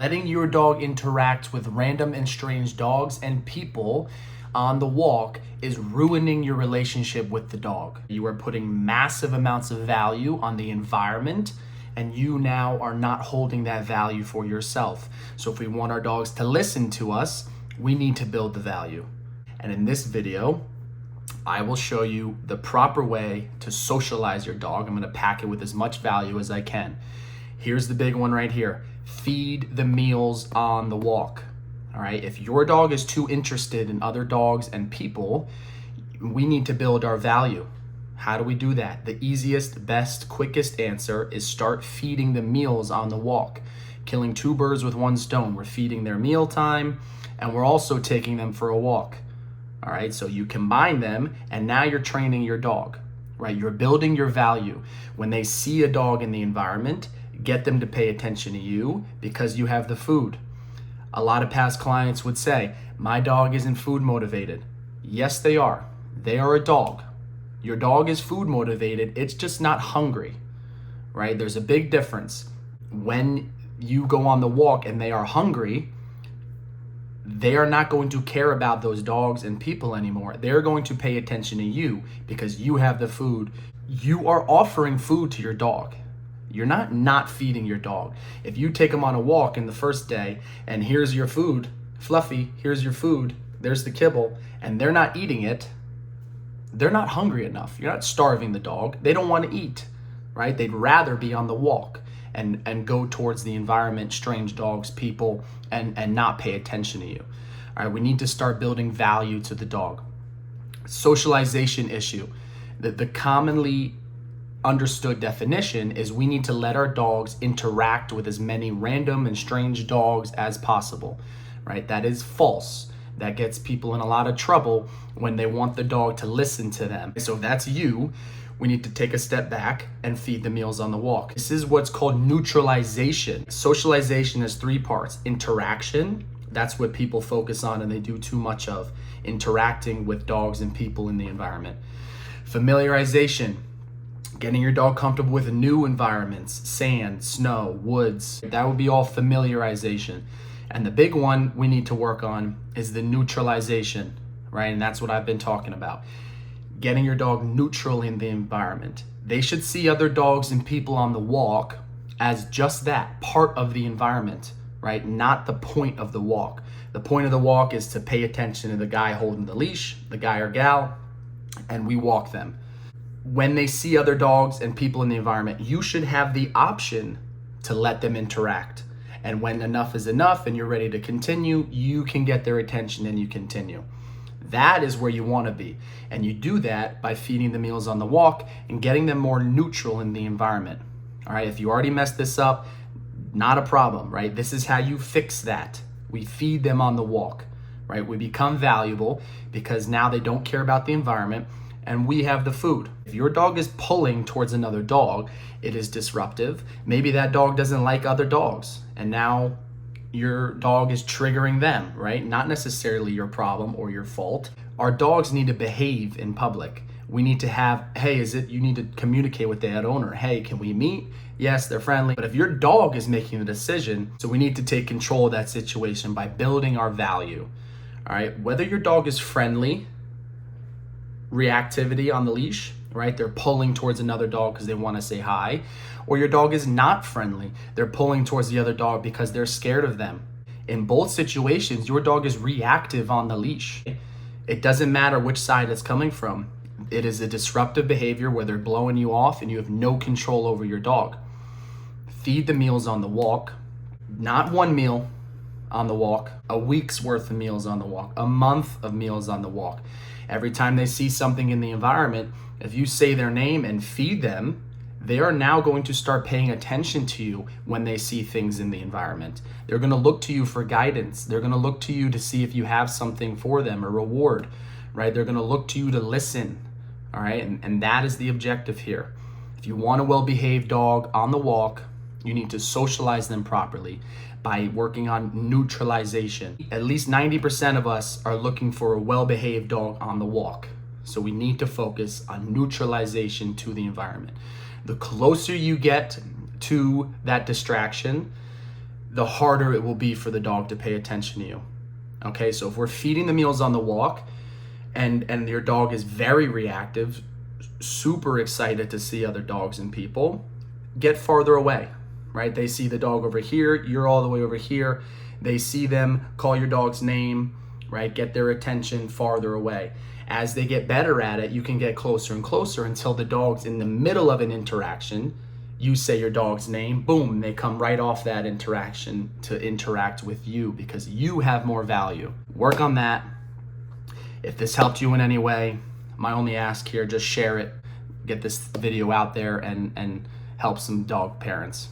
Letting your dog interact with random and strange dogs and people on the walk is ruining your relationship with the dog. You are putting massive amounts of value on the environment, and you now are not holding that value for yourself. So if we want our dogs to listen to us, we need to build the value. And in this video, I will show you the proper way to socialize your dog. I'm going to pack it with as much value as I can. Here's the big one right here. Feed the meals on the walk. All right. If your dog is too interested in other dogs and people, we need to build our value. How do we do that? The easiest, best, quickest answer is start feeding the meals on the walk. Killing two birds with one stone. We're feeding their meal time, and we're also taking them for a walk. All right. So you combine them, and now you're training your dog, right? You're building your value. When they see a dog in the environment, get them to pay attention to you because you have the food. A lot of past clients would say, my dog isn't food motivated. Yes, they are. They are a dog. Your dog is food motivated. It's just not hungry, right? There's a big difference. When you go on the walk and they are hungry, they are not going to care about those dogs and people anymore. They're going to pay attention to you because you have the food. You are offering food to your dog. You're not feeding your dog. If you take them on a walk in the first day and here's your food, Fluffy, here's your food, there's the kibble, and they're not eating it, they're not hungry enough. You're not starving the dog. They don't want to eat, right? They'd rather be on the walk and go towards the environment, strange dogs, people, and not pay attention to you. All right, we need to start building value to the dog. Socialization issue. The commonly understood definition is we need to let our dogs interact with as many random and strange dogs as possible, right? That is false. That gets people in a lot of trouble when they want the dog to listen to them. So if that's you, we need to take a step back and feed the meals on the walk. This is what's called neutralization. Socialization has three parts. Interaction, that's what people focus on and they do too much of, interacting with dogs and people in the environment. Familiarization, getting your dog comfortable with new environments, sand, snow, woods. That would be all familiarization. And the big one we need to work on is the neutralization, right? And that's what I've been talking about. Getting your dog neutral in the environment. They should see other dogs and people on the walk as just that, part of the environment, right? Not the point of the walk. The point of the walk is to pay attention to the guy holding the leash, the guy or gal, and we walk them. When they see other dogs and people in the environment, you should have the option to let them interact. And when enough is enough and you're ready to continue, you can get their attention and you continue. That is where you want to be. And you do that by feeding the meals on the walk and getting them more neutral in the environment. All right, if you already messed this up, not a problem, right? This is how you fix that. We feed them on the walk, right? We become valuable because now they don't care about the environment and we have the food. If your dog is pulling towards another dog, it is disruptive. Maybe that dog doesn't like other dogs, and now your dog is triggering them, right? Not necessarily your problem or your fault. Our dogs need to behave in public. We need to have, hey, you need to communicate with the owner. Hey, can we meet? Yes, they're friendly. But if your dog is making the decision, so we need to take control of that situation by building our value. All right, whether your dog is friendly, reactivity on the leash, right? They're pulling towards another dog because they want to say hi. Or your dog is not friendly. They're pulling towards the other dog because they're scared of them. In both situations, your dog is reactive on the leash. It doesn't matter which side it's coming from. It is a disruptive behavior where they're blowing you off and you have no control over your dog. Feed the meals on the walk. Not one meal on the walk, a week's worth of meals on the walk, a month of meals on the walk. Every time they see something in the environment, if you say their name and feed them, they are now going to start paying attention to you when they see things in the environment. They're going to look to you for guidance. They're going to look to you to see if you have something for them, a reward, right? They're going to look to you to listen, all right? And that is the objective here. If you want a well-behaved dog on the walk, you need to socialize them properly by working on neutralization. At least 90% of us are looking for a well-behaved dog on the walk. So we need to focus on neutralization to the environment. The closer you get to that distraction, the harder it will be for the dog to pay attention to you. Okay, so if we're feeding the meals on the walk and your dog is very reactive, super excited to see other dogs and people, get farther away, right? They see the dog over here, you're all the way over here. They see them, call your dog's name, right? Get their attention farther away. As they get better at it, you can get closer and closer until the dog's in the middle of an interaction. You say your dog's name, boom, they come right off that interaction to interact with you because you have more value. Work on that. If this helped you in any way, my only ask here, just share it, get this video out there and help some dog parents.